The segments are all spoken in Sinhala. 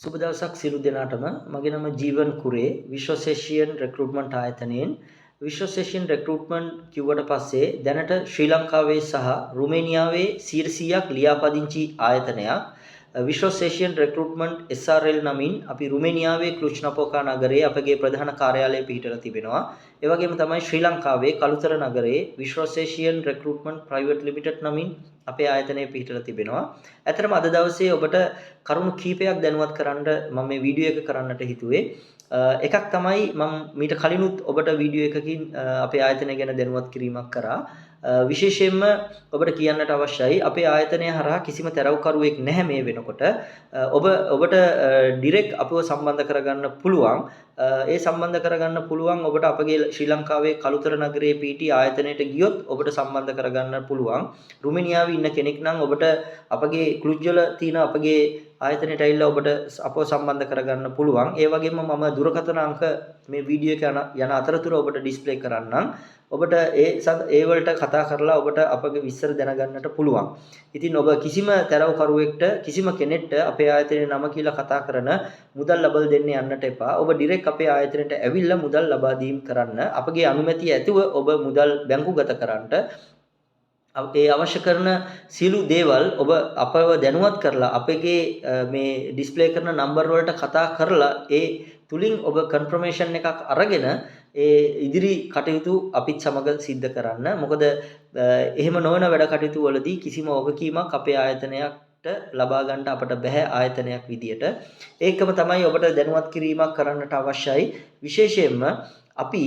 සුබ දවසක් සියලු දෙනාටම. මගේ නම ජීවන් කුරේ. විශ්වසේෂියන් රික්‍රූට්මන්ට් ආයතනයෙන් විශ්වසේෂියන් රික්‍රූට්මන්ට් කිව්වට පස්සේ දැනට ශ්‍රී ලංකාවේ සහ රුමේනියාවේ 100%ක් ලියාපදිංචි ආයතනයක් විශ්වසේෂියන් රික්‍රූට්මන්ට් SRL නමින් අපි රුමේනියාවේ ක්ලුජ්නපෝකා නගරයේ අපගේ ප්‍රධාන කාර්යාලය පිහිටලා තිබෙනවා. ඒ වගේම තමයි ශ්‍රී ලංකාවේ කළුතර නගරයේ විශ්වසේෂියන් රික්‍රූට්මන්ට් ප්‍රයිවට් ලිමිටඩ් නමින් අපේ ආයතනය පිහිටලා තිබෙනවා. ඇත්තටම අද දවසේ ඔබට කරුණු කීපයක් දැනුවත් කරන්න මම මේ වීඩියෝ එක කරන්නට හිතුවේ. එකක් තමයි මම මීට කලිනුත් ඔබට වීඩියෝ එකකින් අපේ ආයතනය ගැන දැනුවත් කිරීමක් කරා. විශේෂයෙන්ම ඔබට කියන්නට අවශ්‍යයි අපේ ආයතනය හරහා කිසිම තැරවකරුවෙක් නැහැ මේ වෙනකොට. ඔබට ඩිරෙක්ට් අපව සම්බන්ධ කරගන්න පුළුවන්. ඒ සම්බන්ධ කරගන්න පුළුවන් ඔබට අපගේ ශ්‍රී ලංකාවේ කළුතර නගරයේ පිහිටි ආයතනයට ගියොත් ඔබට සම්බන්ධ කරගන්න පුළුවන්. රුමේනියාවේ ඉන්න කෙනෙක් නම් ඔබට අපගේ ක්ලුජ් වල තියෙන අපගේ ආයතනයට ඇවිල්ලා ඔබට අපව සම්බන්ධ කරගන්න පුළුවන්. ඒ වගේම මම දුරකථන අංක මේ වීඩියෝ එක යන අතරතුර ඔබට ඩිස්ප්ලේ කරන්නම්. ඔබට ඒ වලට කතා කරලා ඔබට අපගේ විස්තර දැනගන්නට පුළුවන්. ඉතින් ඔබ කිසිම තැරවකරුවෙක්ට කිසිම කෙනෙක්ට අපේ ආයතනයේ නම කියලා කතා කරන මුදල් ලබා දෙන්න යන්නට එපා. ඔබ ඩිරෙක්ට් අපේ ආයතනයට ඇවිල්ලා මුදල් ලබා දීම් කරන්න. අපගේ අනුමැතිය ඇතුව ඔබ මුදල් බැංකුගත කරන්නට ඒ අවශ්‍ය කරන සියලු දේවල් ඔබ අපව දැනුවත් කරලා අපගේ මේ ඩිස්ප්ලේ කරන නම්බර් වලට කතා කරලා ඒ තුලින් ඔබ කන්ෆර්මේෂන් එකක් අරගෙන ඒ ඉදිරි කටයුතු අපිත් සමග සිද්ධ කරන්න. මොකද එහෙම නොවන වැඩ කටයුතු වලදී කිසිම වගකීමක් අපේ ආයතනයට ලබා ගන්න අපට බැහැ ආයතනයක් විදියට. ඒකම තමයි ඔබට දැනුවත් කිරීමක් කරන්නට අවශ්‍යයි. විශේෂයෙන්ම අපි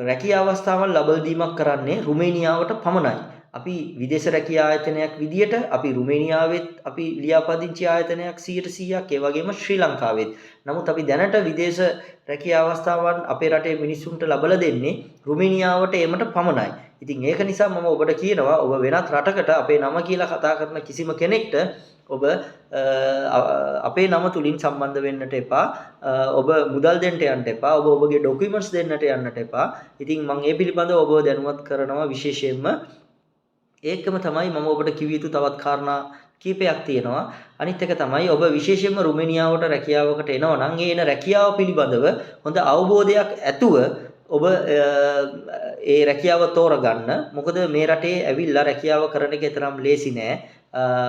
රැකියා අවස්ථාවන් ලබා දීමක් කරන්නේ රුමේනියාවට පමණයි. අපි විදේශ රැකියා ආයතනයක් විදියට අපි රුමේනියාවෙත් අපි ලියාපදිංචි ආයතනයක් 100%ක් ඒ වගේම ශ්‍රී ලංකාවෙත්. නමුත් අපි දැනට විදේශ රැකියා අවස්ථාවන් අපේ රටේ මිනිසුන්ට ලබා දෙන්නේ රුමේනියාවට එමට පමණයි. ඉතින් ඒක නිසා මම ඔබට කියනවා ඔබ වෙනත් රටකට අපේ නම කියලා කතා කරන කිසිම කෙනෙක්ට ඔබ අපේ නම තුලින් සම්බන්ධ වෙන්නට එපා. ඔබ මුදල් දෙන්න යන්න එපා. ඔබ ඔබගේ ડોකියුමන්ට්ස් දෙන්නට යන්නට එපා. ඉතින් මම මේ පිළිබඳව ඔබව දැනුවත් කරනවා විශේෂයෙන්ම. ඒකම තමයි මම ඔබට කිව යුතු තවත් කාරණා කීපයක් තියෙනවා. අනිත් එක තමයි ඔබ විශේෂයෙන්ම රුමේනියාවට රැකියාවකට එනවා නම් ඒ එන රැකියාව පිළිබඳව හොඳ අවබෝධයක් ඇතුව ඔබ ඒ රැකියාව තෝරගන්න. මොකද මේ රටේ ඇවිල්ලා රැකියාව කරන එක තරම් ලේසි නෑ.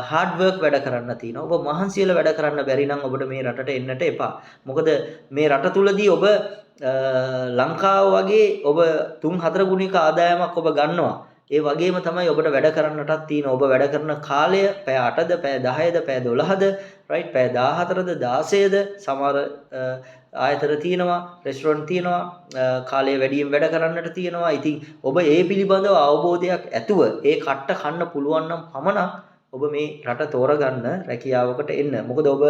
හાર્ඩ් වර්ක් වැඩ කරන්න තියෙනවා. ඔබ මහන්සි වෙලා වැඩ කරන්න බැරි නම් ඔබට මේ රටට එන්නට එපා. මොකද මේ රට තුලදී ඔබ ලංකාව වගේ ඔබ 3-4 ගුණික ආදායමක් ඔබ ගන්නවා. ඒ වගේම තමයි ඔබට වැඩ කරන්නටත් තියෙන. ඔබ වැඩ කරන කාලය පැය 8ද, පැය 10ද, පැය 12ද, රයිට් පැය 14ද, 16ද සමහර ආයතන තියෙනවා, රෙස්ටොරන්ට් තියෙනවා, කාලය වැඩියෙන් වැඩ කරන්නට තියෙනවා. ඉතින් ඔබ ඒ පිළිබඳව අවබෝධයක් ඇතුව ඒ කට්ට කන්න පුළුවන් නම් පමණක් ඔබ මේ රට තෝරගන්න රැකියාවකට එන්න. මොකද ඔබ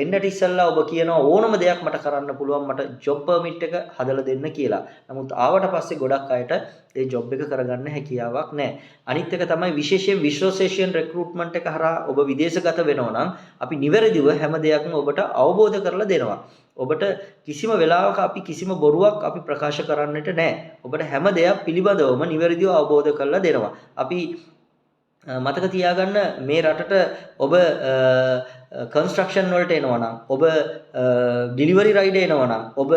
එන්නට ඉස්සෙල්ලා ඔබ කියනවා ඕනම දෙයක් මට කරන්න පුළුවන්, මට ජොබ් පර්මිට් එක හදලා දෙන්න කියලා. නමුත් ආවට පස්සේ ගොඩක් අයට ඒ ජොබ් එක කරගන්න හැකියාවක් නැහැ. අනිත් එක තමයි විශේෂයෙන් විශ්වසේෂියන් රික්‍රූට්මන්ට් එක හරහා ඔබ විදේශගත වෙනවා නම් අපි නිවැරදිව හැම දෙයක්ම ඔබට අවබෝධ කරලා දෙනවා. ඔබට කිසිම වෙලාවක අපි කිසිම බොරුවක් අපි ප්‍රකාශ කරන්නට නැහැ. ඔබට හැම දෙයක් පිළිබඳවම නිවැරදිව අවබෝධ කරලා දෙනවා. අපි මතක තියාගන්න මේ රටට ඔබ කන්ස්ට්‍රක්ෂන් වලට එනවා නම්, ඔබ ඩිලිවරි රයිඩ් එනවා නම්, ඔබ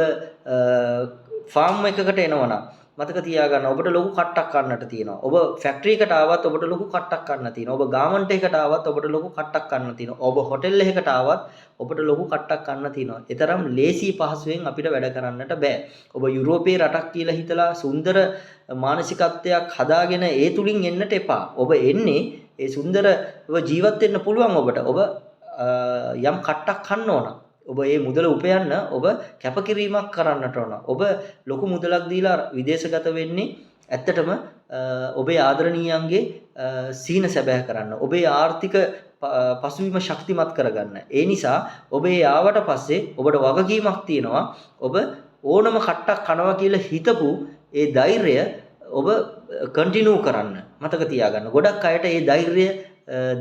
ෆාම් එකකට එනවා නම් මතක තියාගන්න ඔබට ලොකු කට්ටක් ගන්නට තියෙනවා. ඔබ ෆැක්ටරි එකට ආවත් ඔබට ලොකු කට්ටක් ගන්න තියෙනවා. ඔබ ගාමන්ට් එකකට ආවත් ඔබට ලොකු කට්ටක් ගන්න තියෙනවා. ඔබ හොටෙල් එකකට ආවත් ඔබට ලොකු කට්ටක් ගන්න තියෙනවා. ඒතරම් ලේසි පහසුවෙන් අපිට වැඩ කරන්නට බෑ. ඔබ යුරෝපයේ රටක් කියලා හිතලා සුන්දර මානසිකත්වයක් හදාගෙන ඒ තුලින් එන්නට එපා. ඔබ එන්නේ ඒ සුන්දර ජීවත් වෙන්න පුළුවන් ඔබට. ඔබ යම් කට්ටක් ගන්න ඕන. ඔබ මේ මුදල උපයන්න ඔබ කැපකිරීමක් කරන්නට ඕන. ඔබ ලොකු මුදලක් දීලා විදේශගත වෙන්නේ ඇත්තටම ඔබේ ආදරණීයන්ගේ සීන සැබෑ කරන්න. ඔබේ ආර්ථික පසුබිම ශක්තිමත් කරගන්න. ඒ නිසා ඔබ ආවට පස්සේ ඔබට වගකීමක් තියෙනවා. ඔබ ඕනම කට්ටක් කනවා කියලා හිතපු ඒ ධෛර්යය ඔබ කන්ටිනියු කරන්න. මතක තියාගන්න. ගොඩක් අයට ඒ ධෛර්යය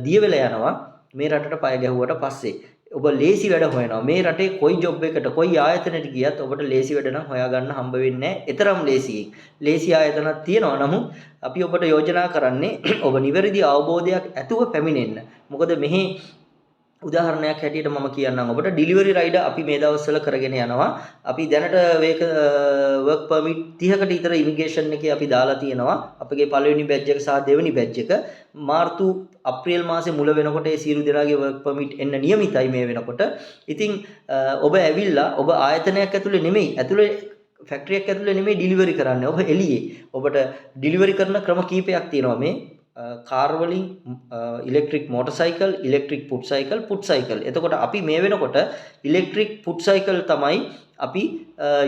දිය වෙලා යනවා මේ රටට පය ගැහුවට පස්සේ. ඔබ ලේසි වැඩ හොයනවා. මේ රටේ කොයි ජොබ් එකට කොයි ආයතනයට ගියත් ඔබට ලේසි වැඩ නම් හොයාගන්න හම්බ වෙන්නේ නැහැ. ඒතරම් ලේසියෙන්. ලේසි ආයතනක් තියෙනවා. නමුත් අපි ඔබට යෝජනා කරන්නේ ඔබ නිවැරදි අවබෝධයක් ඇතුව පැමිණෙන්න. මොකද මෙහි උදාහරණයක් හැටියට මම කියන්නම් ඔබට ඩිලිවරි රයිඩර් අපි මේ දවස්වල කරගෙන යනවා. අපි දැනට මේක වර්ක් පර්මිට් 30කට විතර ඉමිග්‍රේෂන් එකේ අපි දාලා තියෙනවා. අපගේ පළවෙනි බැච් එක සහ දෙවෙනි බැච් එක මාර්තු අප්‍රේල් මාසේ මුල වෙනකොට ඒ සියලු දෙනාගේ වර්ක් පර්මිට් එන්න නියමිතයි මේ වෙනකොට. ඉතින් ඔබ ඇවිල්ලා ඔබ ආයතනයක් ඇතුලේ නෙමෙයි ඇතුලේ ෆැක්ටරියක් ඇතුලේ නෙමෙයි ඩිලිවරි කරන්නේ. ඔබ එළියේ. ඔබට ඩිලිවරි කරන ක්‍රම කීපයක් තියෙනවා මේ. කාර් වලින් electric motor electric put cycle. එතකොට අපි මේ වෙනකොට ඉලෙක්ට්‍රික් පුට් සයිකල් තමයි අපි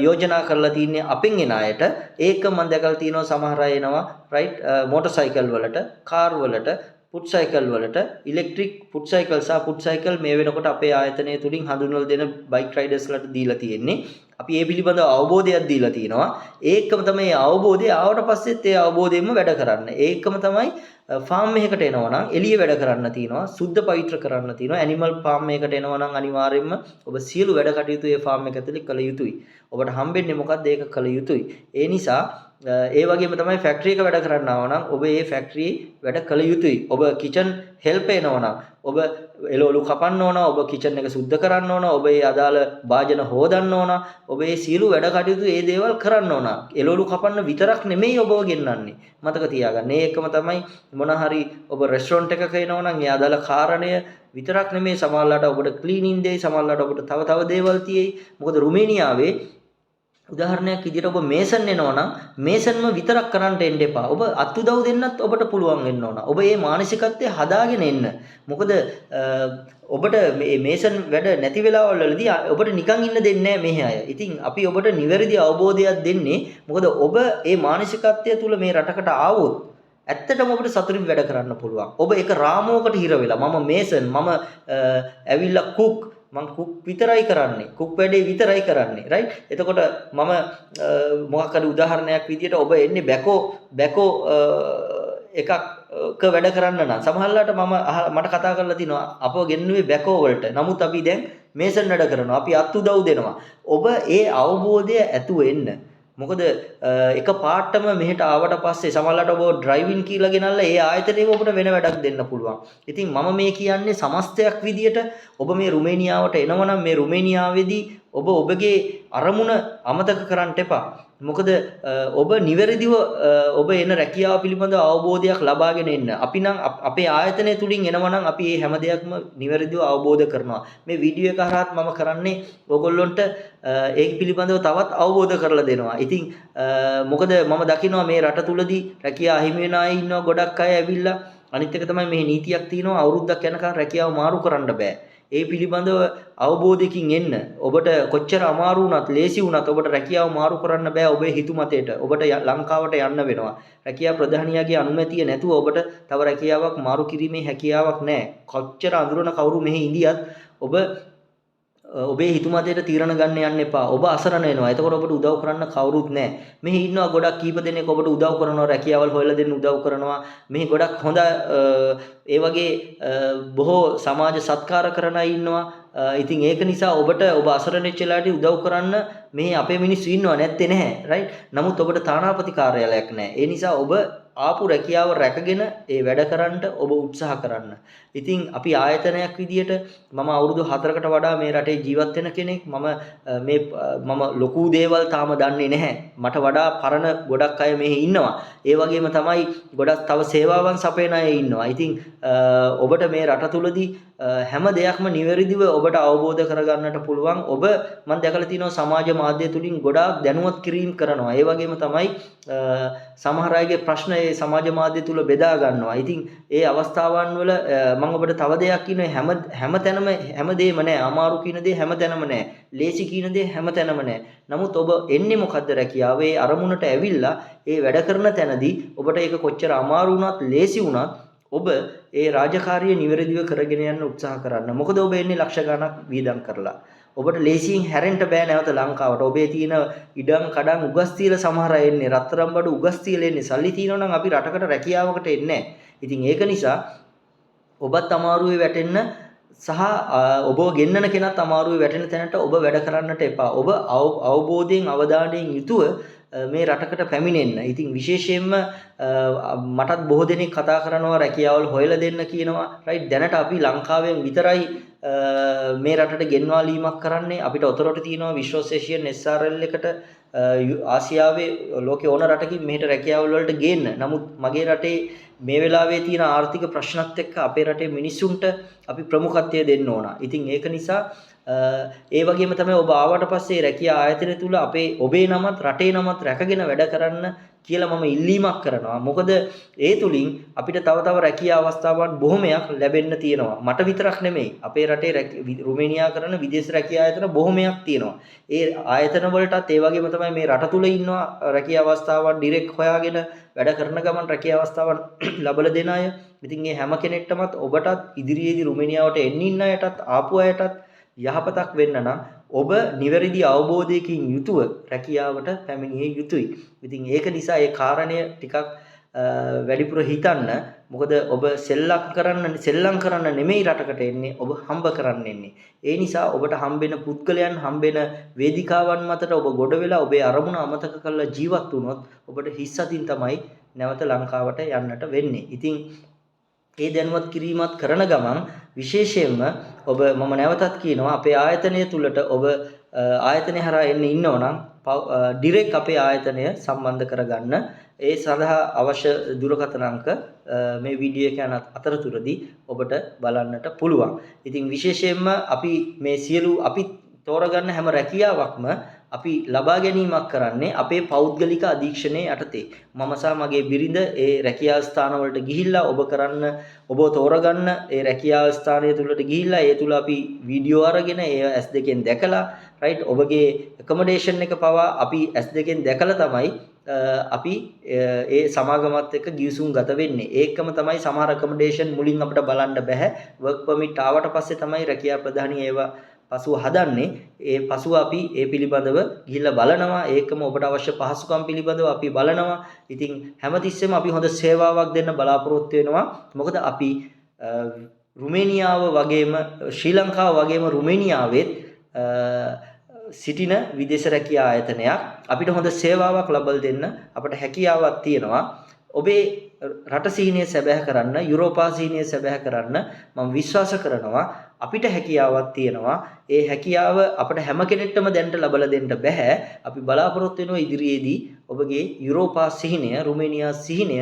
යෝජනා කරලා තින්නේ අපෙන් එන අයට. ඒක මම දැකලා තියෙනවා සමහර අය එනවා රයිට් මෝටර් සයිකල් වලට, කාර් වලට, පුට් සයිකල් වලට ඉලෙක්ට්‍රික් පුට් සයිකල් සහ පුට් සයිකල් මේ වෙනකොට අපේ ආයතනය තුලින් හඳුන්වලා දෙන බයික් රයිඩර්ස්ලාට දීලා තියෙන්නේ. අපි ඒ පිළිබඳව අවබෝධයක් දීලා තියෙනවා. ඒකම තමයි අවබෝධය ආවට පස්සෙත් ඒ අවබෝධයෙන්ම වැඩ කරන්න. ඒකම තමයි ෆාම් එකකට එනවා නම් එළිය වැඩ කරන්න තියෙනවා. සුද්ධ පවිත්‍ර කරන්න තියෙනවා. ඇනිමල් ෆාම් එකකට එනවා නම් අනිවාර්යයෙන්ම ඔබ සියලු වැඩ කටයුතු ඒ ෆාම් එක ඇතුලේ කළ යුතුයි. ඔබට හම්බෙන්නේ මොකක්ද ඒක කළ යුතුයි. ඒ නිසා ඒ වගේම තමයි ෆැක්ටරි එක වැඩ කරන්න ආව නම් ඔබ ඒ ෆැක්ටරි වැඩ කළ යුතුයි. ඔබ කිචන් හෙල්ප් එනවා නම් ඔබ එළවලු කපන්න ඕන, ඔබ කිචන් එක සුද්ධ කරන්න ඕන, ඔබ ඒ අදාළ භාජන හොදන්න ඕන, ඔබ ඒ සියලු වැඩ කටයුතු ඒ දේවල් කරන්න ඕන. එළවලු කපන්න විතරක් නෙමෙයි ඔබව ගෙන්නන්නේ. මතක තියාගන්න. ඒකම තමයි මොන හරි ඔබ රෙස්ටොරන්ට් එකක එනවා නම් ඒ අදාළ කාරණය විතරක් නෙමෙයි සමහරවිට ඔබට ක්ලීනින් දෙයි, සමහරවිට ඔබට තව දේවල් තියෙයි. මොකද රුමේනියාවේ උදාහරණයක් විදිහට ඔබ මේසන් එනවා නම් මේසන්ම විතරක් කරන්න එන්න එපා. ඔබ අත් උදව් දෙන්නත් ඔබට පුළුවන් වෙන්න ඕන. ඔබ මේ මානසිකත්වය හදාගෙන එන්න. මොකද ඔබට මේ මේසන් වැඩ නැති වෙලාවවලදී ඔබට නිකන් ඉන්න දෙන්නේ නැහැ මේ අය. ඉතින් අපි ඔබට නිවැරදි අවබෝධයක් දෙන්නේ. මොකද ඔබ මේ මානසිකත්වය තුල මේ රටකට ආවොත් ඇත්තටම ඔබට සතුටින් වැඩ කරන්න පුළුවන්. ඔබ එක රාමුවකට හිර වෙලා මම මේසන් මම ඇවිල්ලා කුක් මං කුක් විතරයි කරන්නේ. කුක් වැඩේ විතරයි කරන්නේ. රයිට්? එතකොට මම මොකක් හරි උදාහරණයක් විදියට ඔබ එන්නේ බැකෝ එකක වැඩ කරන්න නම් සමහරවිට මට කතා කරලා තිනවා අපව ගෙන්නුවේ බැකෝ වලට. නමුත් අපි දැන් මේසන් වැඩ කරනවා. අපි අත් උදව් දෙනවා. ඔබ ඒ අවබෝධය ඇතුව එන්න. මොකද එක පාටම මෙහෙට ආවට පස්සේ සමහරවිට ඔබ ඩ්‍රයිවිං කියලා ගෙනල්ලා ඒ ආයතනයේම ඔබට වෙන වැඩක් දෙන්න පුළුවන්. ඉතින් මම මේ කියන්නේ සමස්තයක් විදියට ඔබ මේ රුමේනියාවට එනවනම් මේ රුමේනියාවේදී ඔබ ඔබගේ අරමුණ අමතක කරන්න එපා. මොකද ඔබ නිවැරදිව ඔබ එන රැකියාව පිළිබඳව අවබෝධයක් ලබාගෙන එන්න. අපි නම් අපේ ආයතනය තුලින් එනවනම් අපි මේ හැම දෙයක්ම නිවැරදිව අවබෝධ කරනවා. මේ වීඩියෝ එක හරහාත් මම කරන්නේ ඕගොල්ලොන්ට ඒක පිළිබඳව තවත් අවබෝධ කරලා දෙනවා. ඉතින් මොකද මම දකිනවා මේ රට තුලදී රැකියාව අහිමි වෙන අය ඉන්නවා ගොඩක් අය ඇවිල්ලා. අනිත් එක තමයි මේ නීතියක් තියෙනවා අවුරුද්දක් යනකම් රැකියාව මාරු කරන්න බෑ. ඒ පිළිබඳව අවබෝධයකින් එන්න. ඔබට කොච්චර අමාරු වුණත් ලේසි වුණත් ඔබට රැකියාව මාරු කරන්න බෑ ඔබේ හිතුමතේට. ඔබට ලංකාවට යන්න වෙනවා. රැකියාව ප්‍රධානියාගේ අනුමැතිය නැතුව ඔබට තව රැකියාවක් මාරු කිරීමේ හැකියාවක් නැහැ. කොච්චර අඳුරන කවුරු මෙහි ඉඳියත් ඔබ ඔබේ හිතුමතේට තීරණ ගන්න යන්න එපා. ඔබ අසරණ වෙනවා. එතකොට ඔබට උදව් කරන්න කවුරුත් නැහැ. මෙහි ඉන්නවා ගොඩක් කීප දෙනෙක් ඔබට උදව් කරනවා, රැකියාවල් හොයලා දෙන්න උදව් කරනවා. මෙහි ගොඩක් හොඳ ඒ වගේ බොහෝ සමාජ සත්කාර කරන අය ඉන්නවා. ඉතින් ඒක නිසා ඔබට ඔබ අසරණ වෙච්ච වෙලාවට උදව් කරන්න මේ අපේ මිනිස්සු ඉන්නවා නැත්තේ නැහැ. රයිට්? නමුත් ඔබට තානාපති කාර්යාලයක් නැහැ. ඒ නිසා ඔබ ආපු රැකියාව රැකගෙන ඒ වැඩ කරන්න ඔබ උත්සාහ කරන්න. ඉතින් අපි ආයතනයක් විදියට මම අවුරුදු 4කට වඩා මේ රටේ ජීවත් වෙන කෙනෙක්. මම ලොකු දේවල් තාම දන්නේ නැහැ. මට වඩා පරණ ගොඩක් අය මෙහි ඉන්නවා. ඒ වගේම තමයි ගොඩක් තව සේවාවන් සපයන අය ඉන්නවා. ඉතින් ඔබට මේ රට තුලදී හැම දෙයක්ම නිවැරදිව ඔබට අවබෝධ කරගන්නට පුළුවන්. ඔබ මම දැකලා තියෙනවා සමාජ මාධ්‍ය තුලින් ගොඩාක් දැනුවත් කිරීම කරනවා. ඒ වගේම තමයි සමහර අයගේ ප්‍රශ්න ඒ සමාජ මාධ්‍ය තුල බෙදා ගන්නවා. ඉතින් ඒ අවස්ථාවන් වල මම ඔබට තව දෙයක් කියනවා හැමතැනම හැමදේම නැහැ. අමාරු කියන දේ හැමතැනම නැහැ. ලේසි කියන දේ හැමතැනම නැහැ. නමුත් ඔබ එන්නේ මොකද්ද රැකියාවේ අරමුණට ඇවිල්ලා ඒ වැඩ කරන තැනදී ඔබට ඒක කොච්චර අමාරු වුණත් ලේසි වුණත් ඔබ ඒ රාජකාරිය නිවැරදිව කරගෙන යන්න උත්සාහ කරන්න. මොකද ඔබ එන්නේ ලක්ෂ ගණක් වියදම් කරලා. ඔබට ලේසියෙන් හැරෙන්න බෑ නැවත ලංකාවට. ඔබේ තියෙන ඉඩම් කඩම් උගස් තියලා සමහර අය එන්නේ. රත්තරන් බඩු උගස් තියලා එන්නේ. සල්ලි තියෙනවා නම් අපි රටකට රැකියාවකට එන්නේ නැහැ. ඉතින් ඒක නිසා ඔබත් අමාරුවේ වැටෙන්න සහ ඔබව ගෙන්නන කෙනත් අමාරුවේ වැටෙන තැනට ඔබ වැඩ කරන්නට එපා. ඔබ අවබෝධයෙන් අවධානයෙන් යුතුව මේ රටකට පැමිණෙන්න. ඉතින් විශේෂයෙන්ම මටත් බොහෝ දෙනෙක් කතා කරනවා රැකියාවල් හොයලා දෙන්න කියනවා. රයිට් දැනට අපි ලංකාවෙන් විතරයි මේ රටට ගෙන්වාලීමක් කරන්නේ. අපිට ඔතරොට තියෙනවා විශ්වසේෂියන් SRL එකට ආසියාවේ ලෝකේ ඕන රටකින් මෙහෙට රැකියාවල් වලට ගේන්න. නමුත් මගේ රටේ මේ වෙලාවේ තියෙන ආර්ථික ප්‍රශ්නත් එක්ක අපේ රටේ මිනිස්සුන්ට අපි ප්‍රමුඛත්වය දෙන්න ඕන. ඉතින් ඒක නිසා ඒ වගේම තමයි ඔබ ආවට පස්සේ රැකියා ආයතනය තුල ඔබේ නමත් රටේ නමත් රැකගෙන වැඩ කරන්න කියලා මම ඉල්ලීමක් කරනවා. මොකද ඒ තුලින් අපිට තව තව රැකියා අවස්ථාවන් බොහොමයක් ලැබෙන්න තියෙනවා. මට විතරක් නෙමෙයි. අපේ රටේ රුමේනියා කරන විදේශ රැකියා ආයතන බොහොමයක් තියෙනවා. ඒ ආයතන වලටත් ඒ වගේම තමයි මේ රට තුල ඉන්නවා රැකියා අවස්ථාවන් ඩිරෙක්ට් හොයාගෙන වැඩ කරන ගමන් රැකියා අවස්ථාවන් ලබලා දෙන අය. ඉතින් මේ හැම කෙනෙක්ටමත් ඔබටත් ඉදිරියේදී රුමේනියාවට එන්න ඉන්න අයටත් ආපු අයටත් යහපතක් වෙන්න නම් ඔබ නිවැරදි අවබෝධයකින් යුතුව රැකියාවට පැමිණිය යුතුයි. ඉතින් ඒක නිසා ඒ කාරණය ටිකක් වැඩිපුර හිතන්න. මොකද ඔබ සෙල්ලම් කරන්න නෙමෙයි රටකට එන්නේ, ඔබ හම්බ කරන්න එන්නේ. ඒ නිසා ඔබට හම්බෙන පුද්ගලයන් හම්බෙන වේදිකාවන් මතට ඔබ ගොඩ වෙලා ඔබේ අරමුණ අමතක කරලා ජීවත් වුණොත් ඔබට හිස් අතින් තමයි නැවත ලංකාවට යන්නට වෙන්නේ. ඉතින් ඒ දැනුවත් කිරීමත් කරන ගමන් විශේෂයෙන්ම ඔබ මම නැවතත් කියනවා අපේ ආයතනය තුලට ඔබ ආයතනය හරහා එන්න ඉන්නව නම් ඩිරෙක්ට් අපේ ආයතනය සම්බන්ධ කරගන්න. ඒ සඳහා අවශ්‍ය දුරකථන අංක මේ වීඩියෝ එක යන අතරතුරදී ඔබට බලන්නට පුළුවන්. ඉතින් විශේෂයෙන්ම අපි මේ සියලු අපි තෝරගන්න හැම රැකියාවක්ම අපි ලබා ගැනීමක් කරන්නේ අපේ පෞද්ගලික අධීක්ෂණයේ යටතේ. මම සහ මගේ බිරිඳ ඒ රැකියා ස්ථානවලට ගිහිල්ලා ඔබ තෝරගන්න ඒ රැකියා ස්ථානය තුලට ගිහිල්ලා ඒ තුල අපි වීඩියෝ අරගෙන ඒ S2 දැකලා රයිට් ඔබගේ ඇකොමඩේෂන් එක පවා අපි S2 දැකලා තමයි අපි ඒ සමාගමත් එක්ක ගිවිසුම් ගත වෙන්නේ. ඒකම තමයි සමහර ඇකොමඩේෂන් මුලින් අපිට බලන්න බෑ. වර්ක් පර්මිට් ආවට පස්සේ තමයි රැකියා ප්‍රදානීය ඒවා පසුව හදන්නේ. ඒ පසුව අපි ඒ පිළිබඳව ගිහිල්ලා බලනවා. ඒකම ඔබට අවශ්‍ය පහසුකම් පිළිබඳව අපි බලනවා. ඉතින් හැමතිස්සෙම අපි හොඳ සේවාවක් දෙන්න බලාපොරොත්තු වෙනවා. මොකද අපි රුමේනියාව වගේම ශ්‍රී ලංකාව වගේම රුමේනියාවෙත් සිටින විදේශ රැකියා ආයතනයක්. අපිට හොඳ සේවාවක් ලබා දෙන්න අපට හැකියාවක් තියෙනවා. ඔබේ රට සිහිනය සැබෑ කරන්න, යුරෝපා සිහිනය සැබෑ කරන්න මම විශ්වාස කරනවා. අපිට හැකියාවක් තියෙනවා. ඒ හැකියාව අපිට හැම කෙනෙක්ටම දැනට ලබා දෙන්න බෑ. අපි බලාපොරොත්තු වෙනවා ඉදිරියේදී ඔබගේ යුරෝපා සිහිනය, රුමේනියා සිහිනය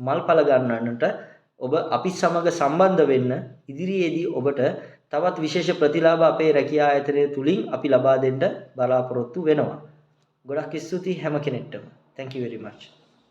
මල්පල ගන්නන්නට ඔබ අපි සමග සම්බන්ධ වෙන්න ඉදිරියේදී ඔබට තවත් විශේෂ ප්‍රතිලාභ අපේ රැකියා ආයතනය තුලින් අපි ලබා දෙන්න බලාපොරොත්තු වෙනවා. ගොඩක් ස්තුතියි හැම කෙනෙක්ටම. Thank you very much.